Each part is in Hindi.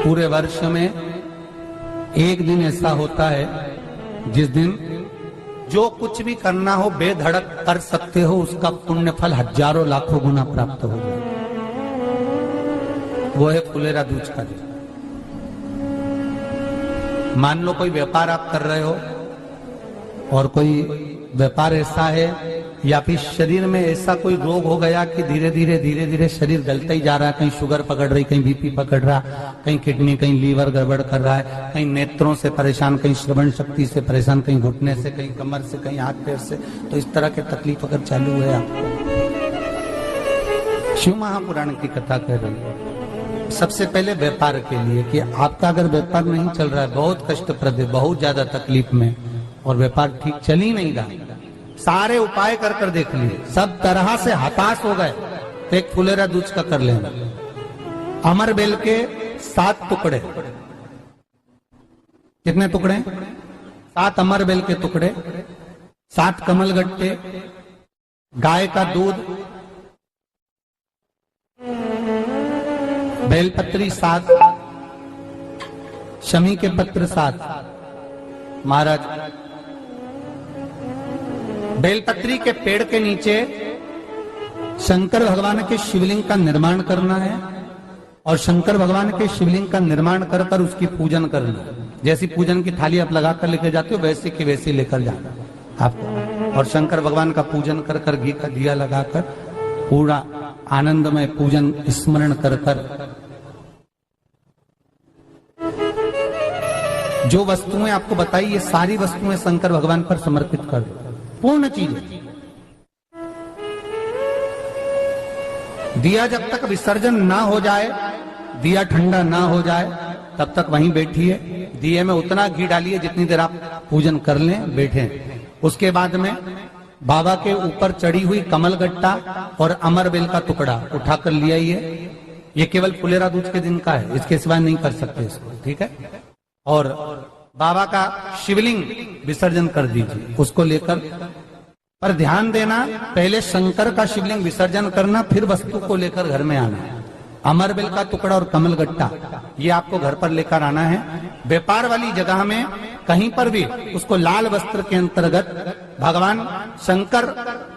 पूरे वर्ष में एक दिन ऐसा होता है जिस दिन जो कुछ भी करना हो बेधड़क कर सकते हो, उसका पुण्य फल हजारों लाखों गुना प्राप्त हो जाए। वो है फुलेरा दूज का दिन। मान लो कोई व्यापार आप कर रहे हो और कोई व्यापार ऐसा है या फिर शरीर में ऐसा कोई रोग हो गया कि धीरे धीरे शरीर गलता ही जा रहा है। कहीं शुगर पकड़ रही, कहीं बीपी पकड़ रहा, कहीं किडनी, कहीं लीवर गड़बड़ कर रहा है, कहीं नेत्रों से परेशान, कहीं श्रवण शक्ति से परेशान, कहीं घुटने से, कहीं कमर से, कहीं हाथ पैर से। तो इस तरह की तकलीफ अगर चालू है आपको, शिव महापुराण की कथा कह रही है। सबसे पहले व्यापार के लिए कि आपका अगर व्यापार नहीं चल रहा है, बहुत कष्टप्रद है, बहुत ज्यादा तकलीफ में, और व्यापार ठीक चल ही नहीं रहा, सारे उपाय कर कर देख लिए, सब तरह से हताश हो गए, तो एक फुलेरा दूज का कर लेना। अमर बेल के 7 टुकड़े, कितने टुकड़े? 7 अमर बेल के टुकड़े, 7 कमल गट्टे, गाय का दूध, बेलपत्री 7, शमी के पत्र 7। महाराज, बेलपत्री के पेड़ के नीचे शंकर भगवान के शिवलिंग का निर्माण करना है, और शंकर भगवान के शिवलिंग का निर्माण कर कर उसकी पूजन करना। जैसी पूजन की थाली आप लगा कर लेकर जाते हो, वैसे की वैसे लेकर जाना आपको, और शंकर भगवान का पूजन कर कर, घी का दिया लगाकर पूरा आनंदमय पूजन स्मरण कर कर, जो वस्तुएं आपको बताई, ये सारी वस्तुएं शंकर भगवान पर समर्पित कर दो, पूर्ण चीजें। दिया जब तक विसर्जन ना हो जाए, दिया ठंडा ना हो जाए, तब तक वहीं बैठिए। दिए में उतना घी डालिए जितनी देर आप पूजन कर लें, बैठे। उसके बाद में बाबा के ऊपर चढ़ी हुई कमल गट्टा और अमर बेल का टुकड़ा उठाकर ले आइए। ये केवल फुलेरा दूज के दिन का है, इसके सिवाय नहीं कर सकते इसको, ठीक है। और बाबा का शिवलिंग विसर्जन कर दीजिए, उसको लेकर, पर ध्यान देना, पहले शंकर का शिवलिंग विसर्जन करना, फिर वस्तु को लेकर घर में आना। अमर बेल का टुकड़ा और कमल गट्टा ये आपको घर पर लेकर आना है। व्यापार वाली जगह में कहीं पर भी उसको लाल वस्त्र के अंतर्गत भगवान शंकर,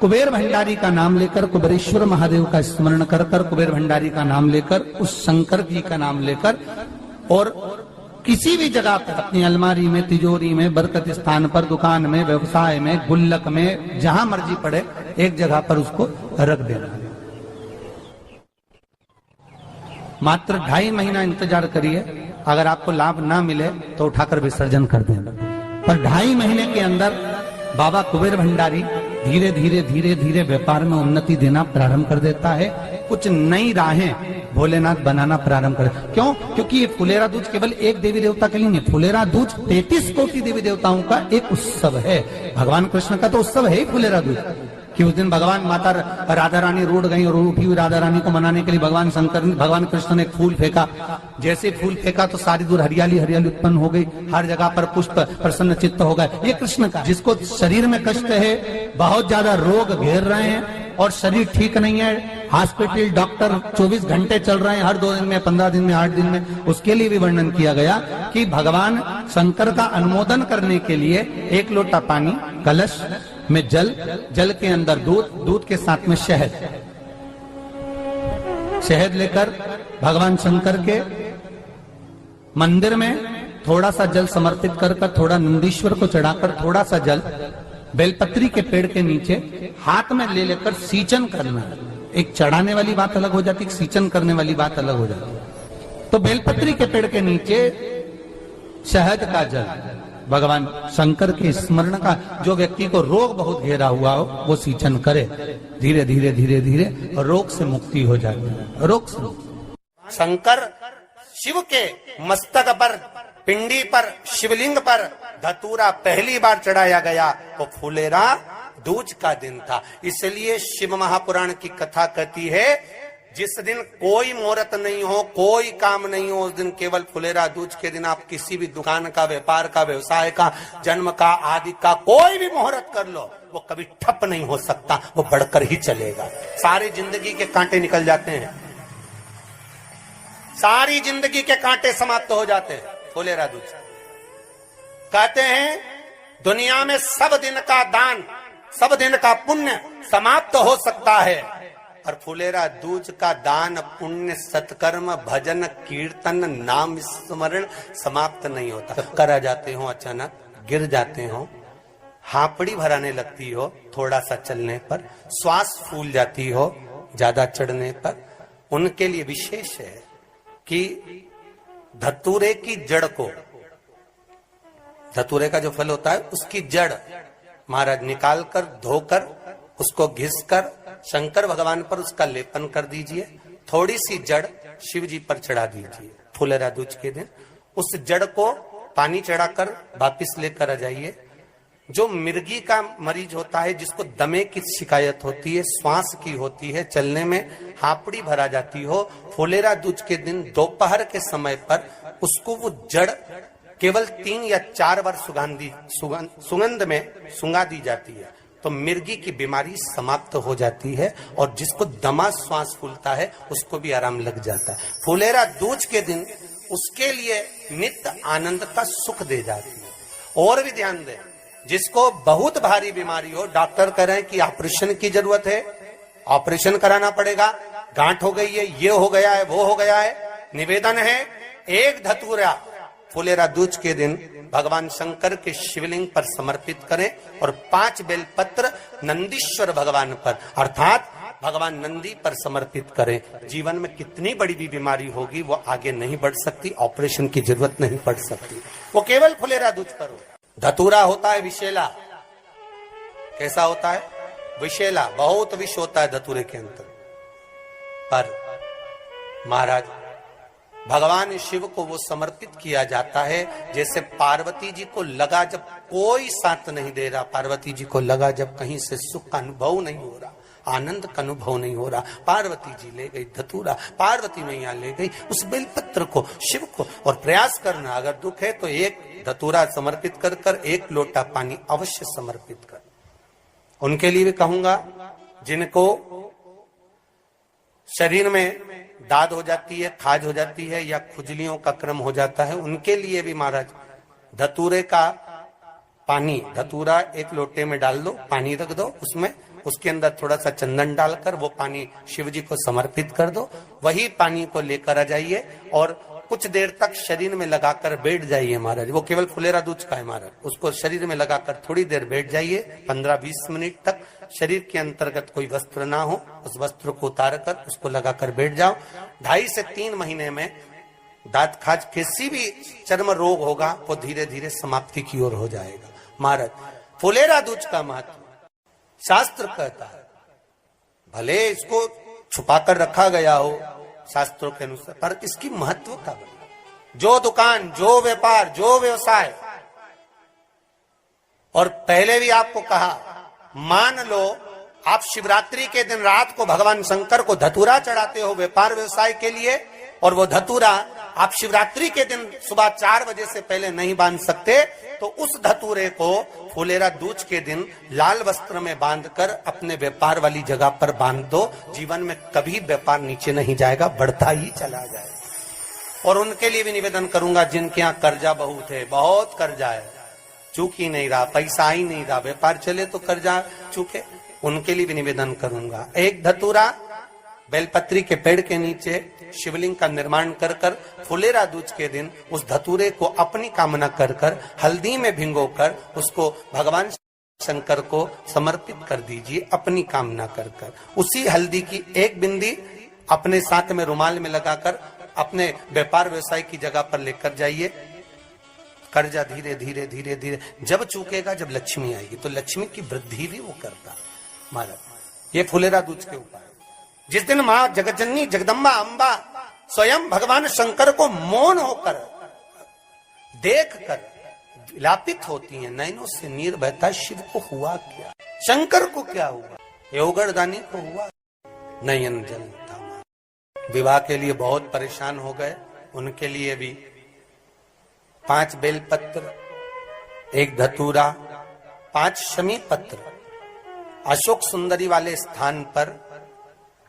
कुबेर भंडारी का नाम लेकर, कुबेरेश्वर महादेव का स्मरण कर कर, कुबेर भंडारी का नाम लेकर, उस शंकर जी का नाम लेकर, और किसी भी जगह पर, अपनी अलमारी में, तिजोरी में, बरकत स्थान पर, दुकान में, व्यवसाय में, गुल्लक में, जहां मर्जी पड़े, एक जगह पर उसको रख देना। मात्र 2.5 महीना इंतजार करिए, अगर आपको लाभ ना मिले तो उठाकर विसर्जन कर देना। पर 2.5 महीने के अंदर बाबा कुबेर भंडारी धीरे धीरे व्यापार में उन्नति देना प्रारंभ कर देता है। कुछ नई राहें भोलेनाथ बनाना प्रारंभ करे। क्यों? क्योंकि ये फुलेरा दूज केवल एक देवी देवता के लिए नहीं, फुलेरा दूज 33 कोटि देवी देवताओं का एक उत्सव है। भगवान कृष्ण का तो उत्सव है ही फुलेरा दूज, कि उस दिन भगवान माता राधा रानी रूठ गई, और उठी हुई राधा रानी को मनाने के लिए भगवान कृष्ण ने फूल फेंका। जैसे फूल फेंका तो सारी दूर हरियाली उत्पन्न हो गई, हर जगह पर पुष्प प्रसन्न चित्त हो गए। ये कृष्ण का, जिसको शरीर में कष्ट है, बहुत ज्यादा रोग घेर रहे हैं और शरीर ठीक नहीं है, हॉस्पिटल डॉक्टर 24 घंटे चल रहे हैं, हर 2 दिन में, 15 दिन में, 8 दिन में, उसके लिए भी वर्णन किया गया कि भगवान शंकर का अनुमोदन करने के लिए 1 लोटा पानी, कलश में जल के अंदर दूध के साथ में शहद लेकर भगवान शंकर के मंदिर में थोड़ा सा जल समर्पित कर थोड़ा नंदीश्वर को चढ़ाकर, थोड़ा सा जल बेलपत्री के पेड़ के नीचे हाथ में ले लेकर सींचन करना। एक चढ़ाने वाली बात अलग हो जाती है, सींचन करने वाली बात अलग हो जाती है। तो बेलपत्री के पेड़ के नीचे शहद का जल, भगवान शंकर के स्मरण का, जो व्यक्ति को रोग बहुत घेरा हुआ हो वो सींचन करे, धीरे धीरे रोग से मुक्ति हो जाती है। रोग से शंकर शिव के मस्तक पर, पिंडी पर, शिवलिंग पर धतूरा पहली बार चढ़ाया गया तो फुलेरा दूज का दिन था। इसलिए शिव महापुराण की कथा कहती है, जिस दिन कोई मुहूर्त नहीं हो, कोई काम नहीं हो, उस दिन केवल फुलेरा दूज के दिन आप किसी भी दुकान का, व्यापार का, व्यवसाय का, जन्म का, आदि का कोई भी मुहूर्त कर लो, वो कभी ठप नहीं हो सकता, वो बढ़कर ही चलेगा। सारी जिंदगी के कांटे निकल जाते हैं, सारी जिंदगी के कांटे समाप्त हो जाते हैं फुलेरा दूज। कहते हैं दुनिया में सब दिन का दान, सब दिन का पुण्य समाप्त हो सकता है, और फुलेरा दूज का दान पुण्य सत्कर्म भजन कीर्तन नाम स्मरण समाप्त नहीं होता। चक्कर आ जाते हो, अचानक गिर जाते हो, हापड़ी भराने लगती हो थोड़ा सा चलने पर, श्वास फूल जाती हो ज्यादा चढ़ने पर, उनके लिए विशेष है कि धतूरे की जड़ को, धतूरे का जो फल होता है उसकी जड़ महाराज निकाल कर धोकर उसको घिसकर शंकर भगवान पर उसका लेपन कर दीजिए, थोड़ी सी जड़ शिव जी पर चढ़ा दीजिए फुलेरा दूज के दिन। उस जड़ को पानी चढ़ाकर वापिस लेकर आ जाइए। जो मिर्गी का मरीज होता है, जिसको दमे की शिकायत होती है, श्वास की होती है, चलने में हापड़ी भरा जाती हो, फुलेरा दूज के दिन दोपहर के समय पर उसको वो जड़ केवल 3 या 4 बार सुगंध में सुंगा दी जाती है, तो मिर्गी की बीमारी समाप्त हो जाती है, और जिसको दमा श्वास फूलता है उसको भी आराम लग जाता है। फुलेरा दूज के दिन उसके लिए नित्य आनंद का सुख दे जाती है। और भी ध्यान दें, जिसको बहुत भारी बीमारी हो, डॉक्टर कह रहे हैं कि ऑपरेशन की जरूरत है, ऑपरेशन कराना पड़ेगा, गांठ हो गई है, ये हो गया है, वो हो गया है, निवेदन है एक धतूरा फुलेरा दूज के दिन भगवान शंकर के शिवलिंग पर समर्पित करें, और 5 बेलपत्र नंदीश्वर भगवान पर अर्थात भगवान नंदी पर समर्पित करें। जीवन में कितनी बड़ी भी बीमारी होगी वो आगे नहीं बढ़ सकती, ऑपरेशन की जरूरत नहीं पड़ सकती, वो केवल फुलेरा दूज पर हो। धतूरा होता है विषैला। कैसा होता है? विषैला, बहुत विष होता है धतूरे के अंदर। पर महाराज भगवान शिव को वो समर्पित किया जाता है, जैसे पार्वती जी को लगा जब कोई साथ नहीं दे रहा, पार्वती जी को लगा जब कहीं से सुख का अनुभव नहीं हो रहा, आनंद का अनुभव नहीं हो रहा, पार्वती जी ले गई धतूरा, पार्वती मैया ले गई उस बेलपत्र को शिव को। और प्रयास करना, अगर दुख है तो एक धतूरा समर्पित कर कर 1 लोटा पानी अवश्य समर्पित कर। उनके लिए भी कहूंगा जिनको शरीर में दाद हो जाती है, खाज हो जाती है, या खुजलियों का क्रम हो जाता है, उनके लिए भी महाराज धतूरे का पानी, धतूरा 1 लोटे में डाल दो, पानी रख दो, उसमें उसके अंदर थोड़ा सा चंदन डालकर वो पानी शिव जी को समर्पित कर दो। वही पानी को लेकर आ जाइए और कुछ देर तक शरीर में लगाकर बैठ जाइए महाराज। वो केवल फुलेरा दूज का है महाराज, उसको शरीर में लगाकर थोड़ी देर बैठ जाइए, 15-20 मिनट तक। शरीर के अंतर्गत कोई वस्त्र ना हो, उस वस्त्र को उतार कर उसको लगाकर बैठ जाओ। 2.5 से 3 महीने में दांत खाज किसी भी चर्म रोग होगा वो धीरे धीरे समाप्ति की ओर हो जाएगा। महाराज फुलेरा दूज का महत्व शास्त्र कहता है, भले इसको छुपा कर रखा गया हो शास्त्रों के अनुसार, पर इसकी महत्व का जो दुकान, जो व्यापार, जो व्यवसाय, और पहले भी आपको कहा, मान लो आप शिवरात्रि के दिन रात को भगवान शंकर को धतूरा चढ़ाते हो व्यापार व्यवसाय के लिए, और वो धतूरा आप शिवरात्रि के दिन सुबह 4 बजे से पहले नहीं बांध सकते, तो उस धतूरे को फुलेरा दूज के दिन लाल वस्त्र में बांधकर अपने व्यापार वाली जगह पर बांध दो। जीवन में कभी व्यापार नीचे नहीं जाएगा, बढ़ता ही चला जाएगा। और उनके लिए भी निवेदन करूंगा जिनके यहाँ कर्जा बहुत है, बहुत कर्जा है, चूक ही नहीं रहा, पैसा ही नहीं रहा, व्यापार चले तो कर्जा चूके, उनके लिए भी निवेदन करूंगा। एक धतूरा बेलपत्री के पेड़ के नीचे शिवलिंग का निर्माण कर कर फुलेरा दूज के दिन उस धतूरे को अपनी कामना कर कर हल्दी में भिंगोकर उसको भगवान शंकर को समर्पित कर दीजिए अपनी कामना कर कर। उसी हल्दी की 1 बिंदी अपने साथ में रुमाल में लगाकर अपने व्यापार व्यवसाय की जगह पर लेकर जाइए। कर्जा धीरे धीरे धीरे धीरे जब चूकेगा, जब लक्ष्मी आएगी, तो लक्ष्मी की वृद्धि भी वो करता महाराज। ये फुलेरा दूज के उपाय। जिस दिन मां जगतजननी जगदम्बा अंबा स्वयं भगवान शंकर को मौन होकर देखकर विलापित होती हैं, नैनों से नीर बहता, शिव को हुआ क्या, शंकर को क्या हुआ, योगरदानी को हुआ, नयन जलता। विवाह के लिए बहुत परेशान हो गए, उनके लिए भी 5 बेलपत्र, 1 धतूरा, 5 शमी पत्र अशोक सुंदरी वाले स्थान पर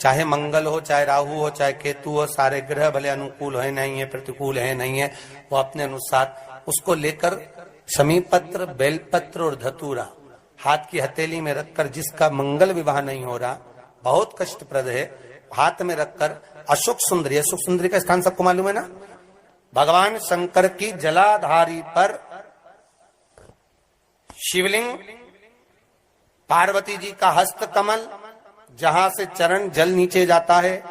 चाहे मंगल हो, चाहे राहु हो, चाहे केतु हो, सारे ग्रह भले अनुकूल है नहीं है, प्रतिकूल है नहीं है, वो अपने अनुसार उसको लेकर शमीपत्र, बेलपत्र और धतूरा हाथ की हथेली में रखकर, जिसका मंगल विवाह नहीं हो रहा, बहुत कष्टप्रद है, हाथ में रखकर अशोक सुंदरी, अशोक सुंदरी का स्थान सबको मालूम है ना, भगवान शंकर की जलाधारी पर शिवलिंग, पार्वती जी का हस्त कमल, जहां से चरण जल नीचे जाता है,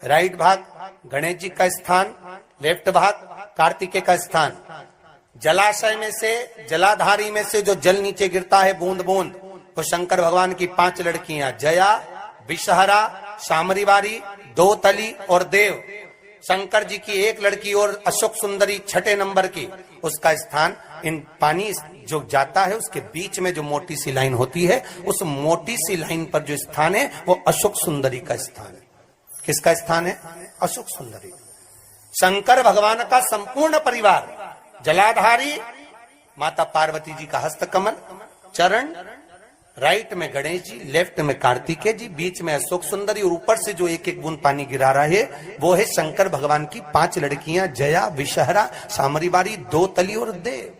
राइट भाग गणेश जी का स्थान, लेफ्ट भाग कार्तिकेय का स्थान। जलाशय में से, जलाधारी में से जो जल नीचे गिरता है बूंद बूंद, वो शंकर भगवान की 5 लड़कियां, जया, विषहरा, शामरीवारी, दोतली और देव। शंकर जी की 1 लड़की और अशोक सुंदरी 6 नंबर की, उसका स्थान, इन पानी जो जाता है उसके बीच में जो मोटी सी लाइन होती है, उस मोटी सी लाइन पर जो स्थान है वो अशोक सुंदरी का स्थान है। किसका स्थान है? अशोक सुंदरी। शंकर भगवान का संपूर्ण परिवार, जलाधारी माता पार्वती जी का हस्तकमल, चरण, राइट में गणेश जी, लेफ्ट में कार्तिकेय जी, बीच में अशोक सुंदरी, और ऊपर से जो 1-1 बूंद पानी गिरा रहा है वो है शंकर भगवान की 5 लड़कियां, जया, विषहरा, शामरीवारी, दोतली और देव।